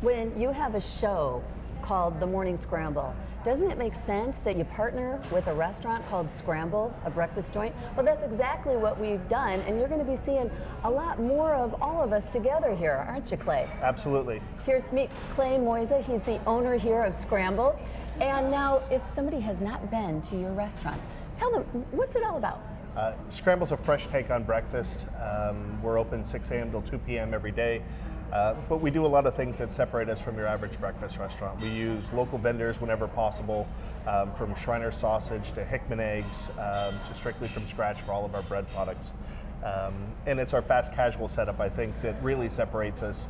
When you have a show called The Morning Scramble, doesn't it make sense that you partner with a restaurant called Scramble, a breakfast joint? Well, that's exactly what we've done, and you're going to be seeing a lot more of all of us together here, aren't you, Clay? Absolutely. Meet Clay Moisa. He's the owner here of Scramble. And now, if somebody has not been to your restaurants, tell them, what's it all about? Scramble's a fresh take on breakfast. We're open 6 a.m. till 2 p.m. every day. But we do a lot of things that separate us from your average breakfast restaurant. We use local vendors whenever possible, from Shriner sausage to Hickman eggs, to strictly from scratch for all of our bread products. And it's our fast casual setup, I think, that really separates us.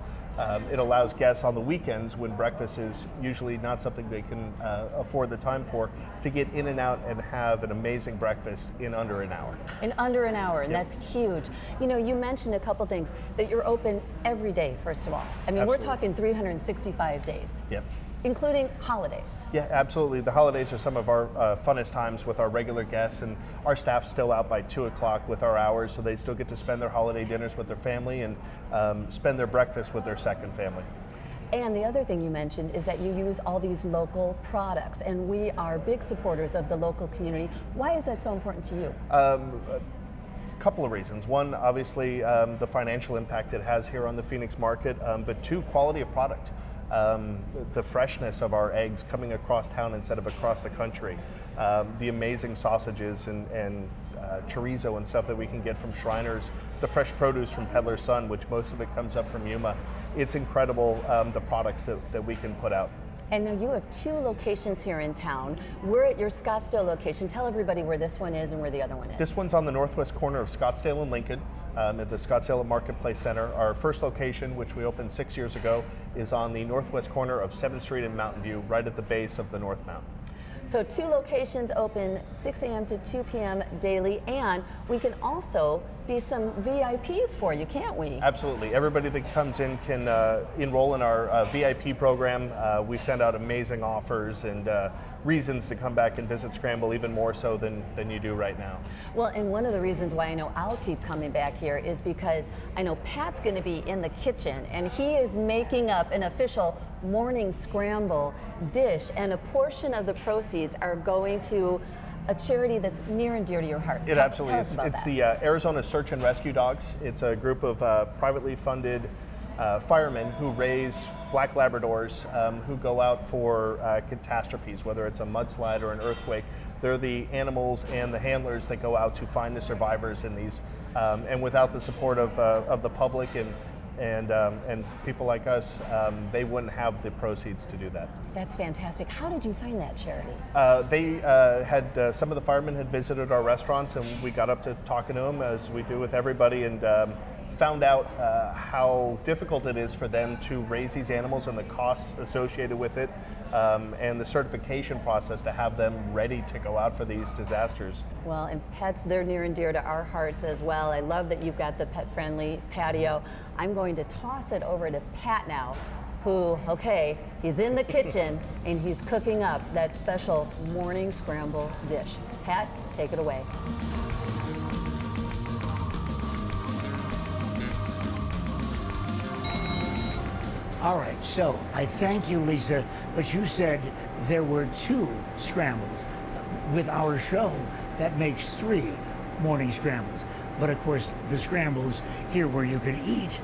It allows guests on the weekends, when breakfast is usually not something they can afford the time for, to get in and out and have an amazing breakfast in under an hour. In under an hour, and Yep. that's huge. You know, you mentioned a couple things, that you're open every day, first of all. I mean, Absolutely. we're talking 365 days. Yep. Including holidays. Yeah, absolutely. The holidays are some of our funnest times with our regular guests, and our staff's still out by 2 o'clock with our hours, so they still get to spend their holiday dinners with their family and spend their breakfast with their second family. And the other thing you mentioned is that you use all these local products, and we are big supporters of the local community. Why is that so important to you? A couple of reasons. One, obviously, the financial impact it has here on the Phoenix market, but two, quality of product. The freshness of our eggs coming across town instead of across the country, the amazing sausages and chorizo and stuff that we can get from Shriners, the fresh produce from Peddler's Son, which most of it comes up from Yuma. It's incredible, the products that we can put out. And now you have 2 locations here in town. We're at your Scottsdale location. Tell everybody where this one is and where the other one is. This one's on the northwest corner of Scottsdale and Lincoln, at the Scottsdale Marketplace Center. Our first location, which we opened 6 years ago, is on the northwest corner of 7th Street in Mountain View, right at the base of the North Mountain. So 2 locations open 6 a.m. to 2 p.m. daily, and we can also be some VIPs for you, can't we? Absolutely. Everybody that comes in can enroll in our VIP program. We send out amazing offers and reasons to come back and visit Scramble, even more so than you do right now. Well, and one of the reasons why I know I'll keep coming back here is because I know Pat's going to be in the kitchen, and he is making up an official morning scramble dish, and a portion of the proceeds are going to a charity that's near and dear to your heart. It absolutely tell is. us about It's that. the Arizona Search and Rescue Dogs. It's a group of privately funded firemen who raise black Labradors who go out for catastrophes, whether it's a mudslide or an earthquake. They're the animals and the handlers that go out to find the survivors in these. And without the support of the public and people like us, they wouldn't have the proceeds to do that. That's fantastic. How did you find that charity? They had some of the firemen had visited our restaurants, and we got up to talking to them, as we do with everybody, and found out how difficult it is for them to raise these animals and the costs associated with it, and the certification process to have them ready to go out for these disasters. Well, and pets, they're near and dear to our hearts as well. I love that you've got the pet-friendly patio. I'm going to toss it over to Pat now, who, okay, he's in the kitchen and he's cooking up that special morning scramble dish. Pat, take it away. All right, so I thank you, Lisa, but you said there were 2 scrambles. With our show, that makes 3 morning scrambles. But of course, the scrambles here where you can eat,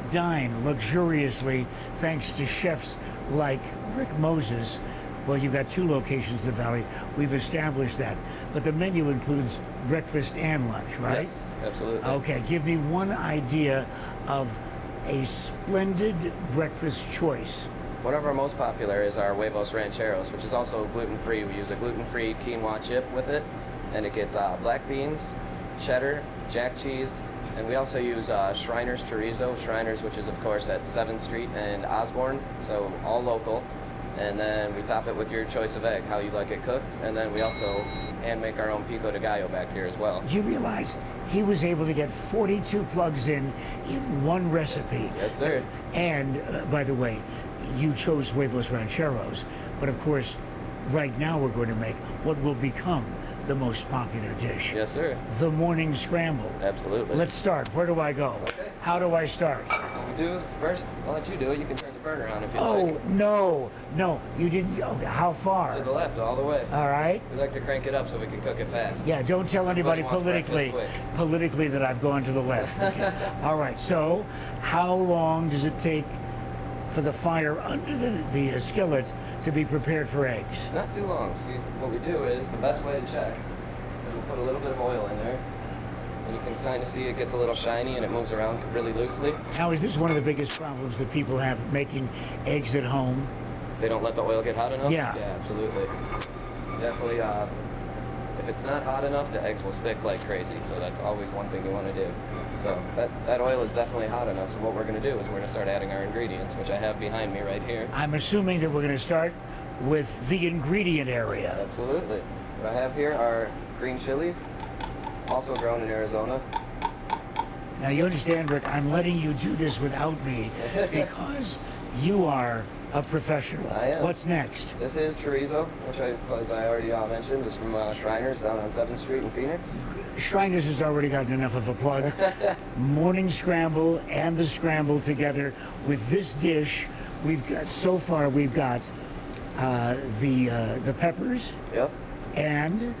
dine luxuriously, thanks to chefs like Rick Moses. Well, you've got 2 locations in the Valley. We've established that. But the menu includes breakfast and lunch, right? Yes, absolutely. Okay, give me one idea of a splendid breakfast choice. One of our most popular is our huevos rancheros, which is also gluten-free. We use a gluten-free quinoa chip with it, and it gets black beans, cheddar, jack cheese, and we also use Shriners chorizo. Shriners, which is of course at 7th Street and Osborne, so all local. And then we top it with your choice of egg, how you like it cooked, and then we also hand make our own pico de gallo back here as well. Do you realize he was able to get 42 plugs in one recipe? Yes, sir. And by the way, you chose huevos rancheros, but of course, right now we're going to make what will become the most popular dish. Yes, sir. The morning scramble. Absolutely. Let's start. Where do I go? Okay. How do I start? do first, I'll let you do it. You can turn the burner on if you Oh, like. no, you didn't. Okay, how far? To the left, all the way. All right. We like to crank it up so we can cook it fast. Yeah, don't tell anybody wants breakfast politically that I've gone to the left. Okay. All right, so how long does it take for the fire under the skillet to be prepared for eggs? Not too long. So what we do is, the best way to check is we'll put a little bit of oil in there. And you can kind of see it gets a little shiny and it moves around really loosely. Now, is this one of the biggest problems that people have making eggs at home? They don't let the oil get hot enough? Yeah. Yeah, absolutely. Definitely, if it's not hot enough, the eggs will stick like crazy. So that's always one thing you want to do. So that oil is definitely hot enough. So what we're going to do is we're going to start adding our ingredients, which I have behind me right here. I'm assuming that we're going to start with the ingredient area. Absolutely. What I have here are green chilies, also grown in Arizona. Now, you understand, Rick, I'm letting you do this without me because you are a professional. I am. What's next? This is chorizo, which as I already mentioned, is from Shriners down on 7th Street in Phoenix. Shriners has already gotten enough of a plug. Morning Scramble and the Scramble together with this dish. We've got the peppers. Yep. And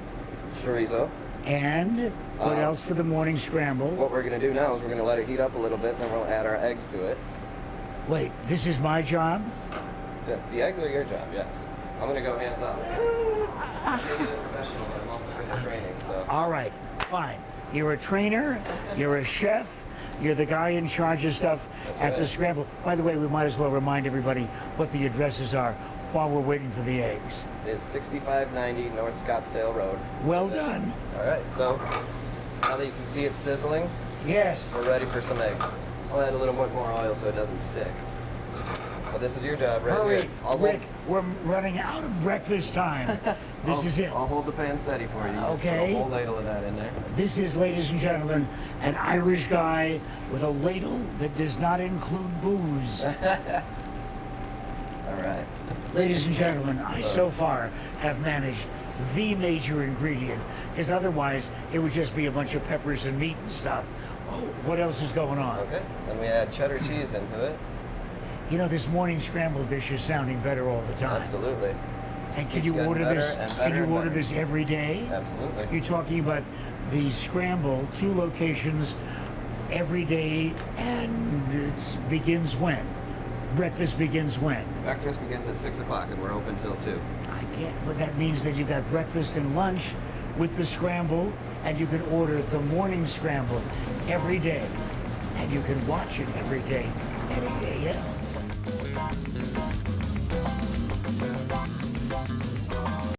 Chorizo. And what else for the Morning Scramble? What we're going to do now is we're going to let it heat up a little bit, then we'll add our eggs to it. Wait, this is my job? The eggs are your job, yes. I'm going to go hands off. I'm a professional, but I'm also good at training, so. All right, fine. You're a trainer, you're a chef, you're the guy in charge of stuff at the Scramble. By the way, we might as well remind everybody what the addresses are while we're waiting for the eggs. It's 6590 North Scottsdale Road. Well done. All right, so now that you can see it sizzling, Yes. we're ready for some eggs. I'll add a little bit more oil so it doesn't stick. But this is your job right Hurry, here. Rick, we're running out of breakfast time. This is it. I'll hold the pan steady for you. Just Okay. put a whole ladle of that in there. This is, ladies and gentlemen, an Irish guy with a ladle that does not include booze. All right. Ladies and gentlemen, I so far have managed the major ingredient, because otherwise it would just be a bunch of peppers and meat and stuff. Oh, what else is going on? Okay. Then we add cheddar cheese into it. You know, this Morning Scramble dish is sounding better all the time. Absolutely. And Just can keeps you getting order better this? and Can better you and order better. this every day? Absolutely. You're talking about the Scramble, 2 locations, every day, and it begins when? Breakfast begins when? Breakfast begins at 6 o'clock and we're open till 2. I can't, but that means that you got breakfast and lunch with the Scramble, and you can order the Morning Scramble every day, and you can watch it every day at 8 a.m.